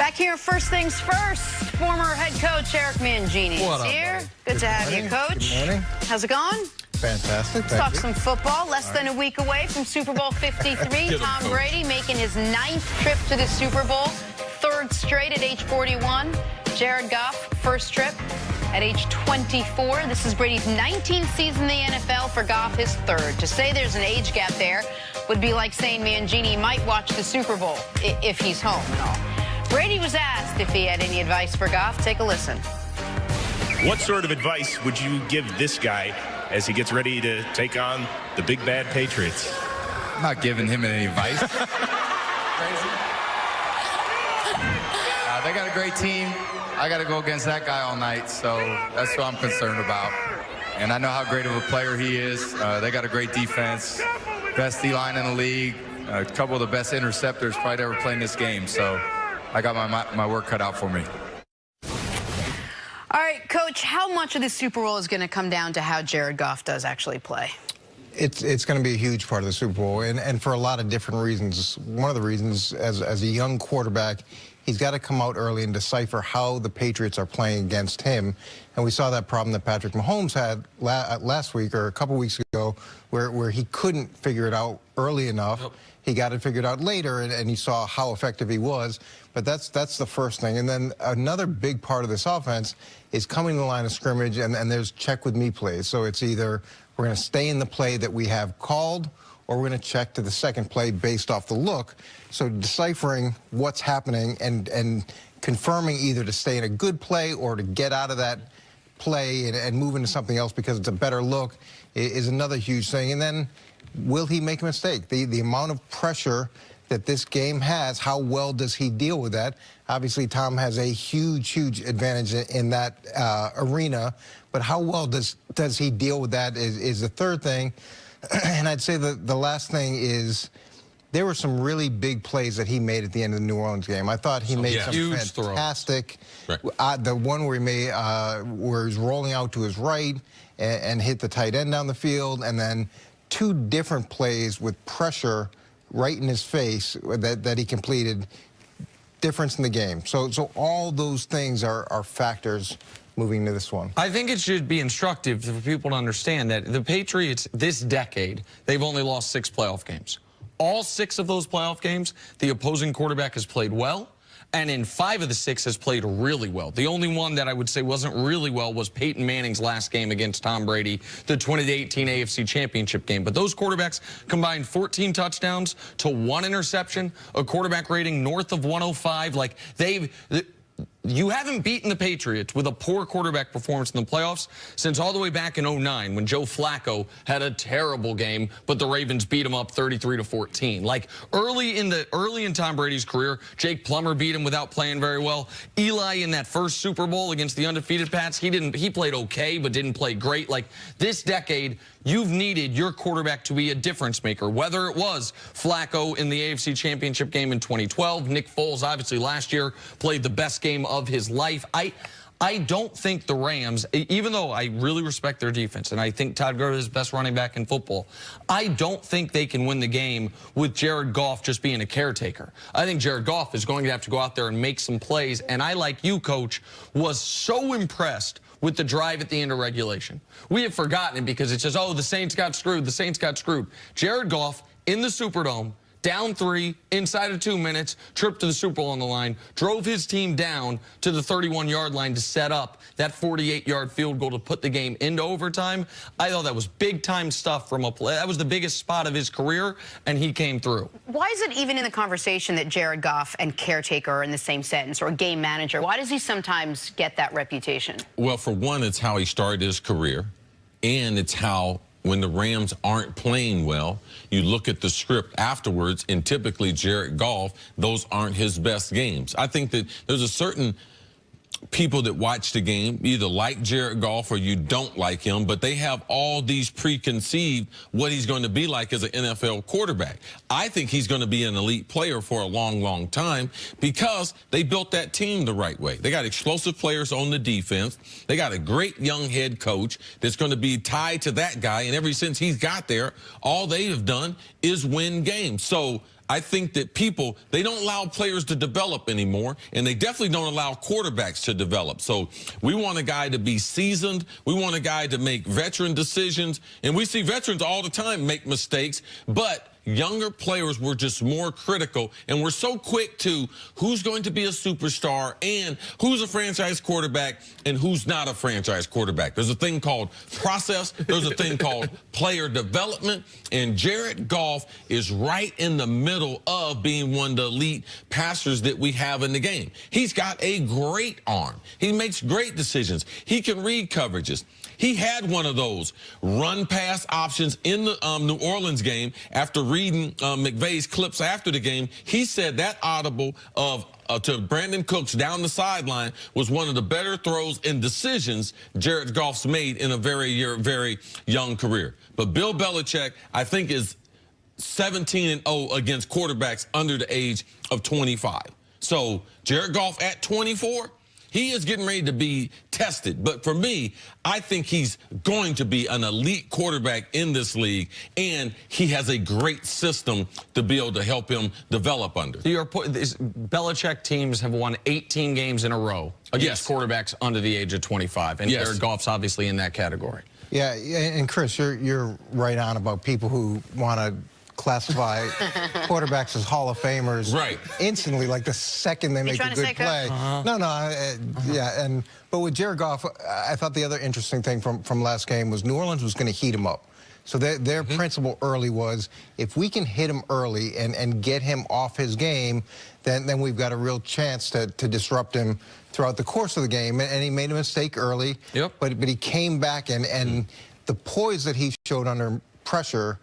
Back here, first things first, former head coach Eric Mangini What is up, here. buddy? Good to have you, Coach. Good morning. How's it going? Fantastic. Let's talk some football. Less than a week away from Super Bowl 53. Tom Brady making his 9th trip to the Super Bowl, 3rd straight at age 41. Jared Goff, first trip at age 24. This is Brady's 19th season in the NFL. For Goff, his 3rd. To say there's an age gap there would be like saying Mangini might watch the Super Bowl if he's home and all. Brady was asked if he had any advice for Goff. Take a listen. What sort of advice would you give this guy as he gets ready to take on the big bad Patriots? I'm not giving him any advice. Crazy. They got a great team. I got to go against that guy all night, so that's what I'm concerned about. And I know how great of a player he is. They got a great defense, best D-line in the league, a couple of the best interceptors probably ever played in this game. So I got my work cut out for me. All right, Coach, how much of the Super Bowl is going to come down to how Jared Goff does actually play? It's going to be a huge part of the Super Bowl, and for a lot of different reasons. One of the reasons, as a young quarterback, he's got to come out early and decipher how the Patriots are playing against him. And we saw that problem that Patrick Mahomes had last week or a couple weeks ago where he couldn't figure it out early enough. Yep. He got it figured out later, and you saw how effective he was. But that's the first thing. And then another big part of this offense is coming to the line of scrimmage, and there's check with me plays. So it's either we're going to stay in the play that we have called, or we're going to check to the second play based off the look. So deciphering what's happening and confirming either to stay in a good play or to get out of that play and move into something else because it's a better look is another huge thing. And then will he make a mistake? The amount of pressure that this game has, how well does he deal with that? Obviously, Tom has a huge advantage in that arena, but how well does he deal with that is the third thing. And I'd say the last thing is there were some really big plays that he made at the end of the New Orleans game. I thought he made some fantastic. Right. The one where he made where he's rolling out to his right and hit the tight end down the field, and then 2 different plays with pressure right in his face that he completed. Difference in the game. So all those things are factors moving to this one. I think it should be instructive for people to understand that the Patriots this decade, they've only lost 6 playoff games. All 6 of those playoff games, the opposing quarterback has played well, and in 5 of the 6 has played really well. The only one that I would say wasn't really well was Peyton Manning's last game against Tom Brady, the 2018 AFC Championship game. But those quarterbacks combined 14 touchdowns to 1 interception, a quarterback rating north of 105. Like, you haven't beaten the Patriots with a poor quarterback performance in the playoffs since all the way back in 2009 when Joe Flacco had a terrible game, but the Ravens beat him up 33-14. Like early in Tom Brady's career, Jake Plummer beat him without playing very well. Eli in that first Super Bowl against the undefeated Pats, he played okay but didn't play great. Like this decade, you've needed your quarterback to be a difference maker, whether it was Flacco in the AFC Championship game in 2012, Nick Foles obviously last year played the best game of his life. I don't think the Rams, even though I really respect their defense, and I think Todd Gurley is the best running back in football, I don't think they can win the game with Jared Goff just being a caretaker. I think Jared Goff is going to have to go out there and make some plays, and I, like you, Coach, was so impressed with the drive at the end of regulation. We have forgotten it because it says, oh, the Saints got screwed, the Saints got screwed. Jared Goff in the Superdome, down 3, inside of 2 minutes, trip to the Super Bowl on the line, drove his team down to the 31-yard line to set up that 48-yard field goal to put the game into overtime. I thought that was big-time stuff from a play. That was the biggest spot of his career, and he came through. Why is it even in the conversation that Jared Goff and caretaker are in the same sentence, or game manager? Why does he sometimes get that reputation? Well, for one, it's how he started his career, and it's how when the Rams aren't playing well, you look at the script afterwards, and typically Jared Goff, those aren't his best games. I think that there's a certain people that watch the game either like Jared Goff or you don't like him, but they have all these preconceived what he's going to be like as an NFL quarterback. I think he's going to be an elite player for a long time because they built that team the right way. They got explosive players on the defense. They got a great young head coach that's going to be tied to that guy, and ever since he's got there, all they have done is win games. So I think that people, they don't allow players to develop anymore, and they definitely don't allow quarterbacks to develop. So we want a guy to be seasoned. We want a guy to make veteran decisions. And we see veterans all the time make mistakes, but younger players were just more critical, and we're so quick to who's going to be a superstar and who's a franchise quarterback and who's not a franchise quarterback. There's a thing called process. There's a thing called player development, and Jared Goff is right in the middle of being one of the elite passers that we have in the game. He's got a great arm. He makes great decisions. He can read coverages. He had one of those run-pass options in the New Orleans game. After reading McVay's clips after the game, he said that audible of to Brandon Cooks down the sideline was one of the better throws and decisions Jared Goff's made in a very young career. But Bill Belichick, I think, is 17-0 against quarterbacks under the age of 25. So Jared Goff at 24, he is getting ready to be tested. But for me, I think he's going to be an elite quarterback in this league, and he has a great system to be able to help him develop under. To your point, Belichick teams have won 18 games in a row against quarterbacks under the age of 25, and Jared Goff's obviously in that category. Yeah, and Chris, you're right on about people who want to classify quarterbacks as Hall of Famers instantly, like the second they make a good play. But with Jared Goff, I thought the other interesting thing from last game was New Orleans was going to heat him up. So their principle early was, if we can hit him early and get him off his game, then we've got a real chance to disrupt him throughout the course of the game. And he made a mistake early, but he came back, and the poise that he showed under pressure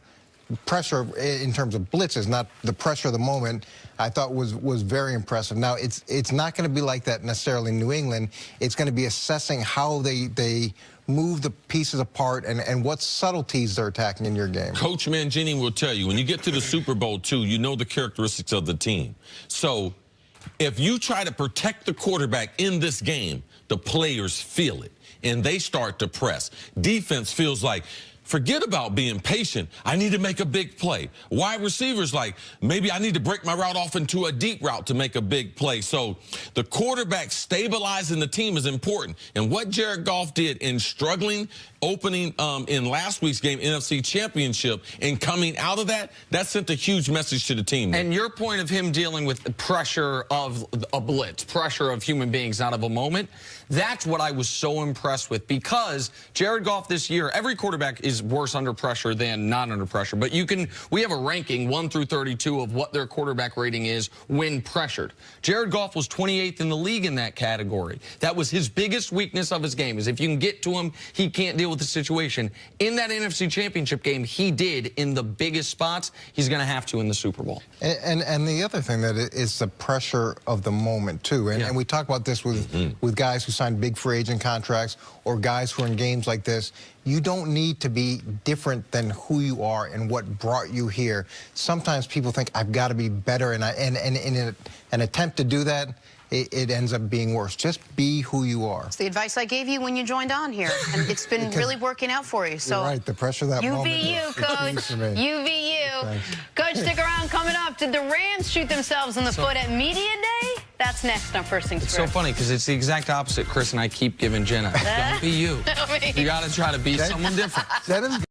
in terms of blitzes, not the pressure of the moment, I thought was very impressive. Now, it's not going to be like that necessarily in New England. It's going to be assessing how they move the pieces apart and what subtleties they're attacking in your game. Coach Mangini will tell you, when you get to the Super Bowl II, you know the characteristics of the team. So if you try to protect the quarterback in this game, the players feel it, and they start to press. Defense feels like, forget about being patient. I need to make a big play. Wide receivers like, maybe I need to break my route off into a deep route to make a big play. So the quarterback stabilizing the team is important. And what Jared Goff did in struggling opening in last week's game, NFC Championship, and coming out of that sent a huge message to the team. And your point of him dealing with the pressure of a blitz, pressure of human beings out of a moment, that's what I was so impressed with, because Jared Goff this year, every quarterback is worse under pressure than not under pressure. But we have a ranking 1 through 32 of what their quarterback rating is when pressured. Jared Goff was 28th in the league in that category. That was his biggest weakness of his game, is if you can get to him, he can't deal with the situation. In that NFC Championship game, he did in the biggest spots. He's going to have to in the Super Bowl. And the other thing that is the pressure of the moment too. And we talk about this with guys who sign big free agent contracts or guys who are in games like this. You don't need to be different than who you are and what brought you here. Sometimes people think, I've got to be better, and in an attempt to do that, it ends up being worse. Just be who you are. It's the advice I gave you when you joined on here, and it's been really working out for you. So you're right, the pressure of that moment. You be you, Coach. You be you. Thanks. Coach, stick around. Coming up, did the Rams shoot themselves in the foot at Media Day? That's next on First Things First. It's so funny because it's the exact opposite Chris and I keep giving Jenna. Don't be you. You got to try to be someone different.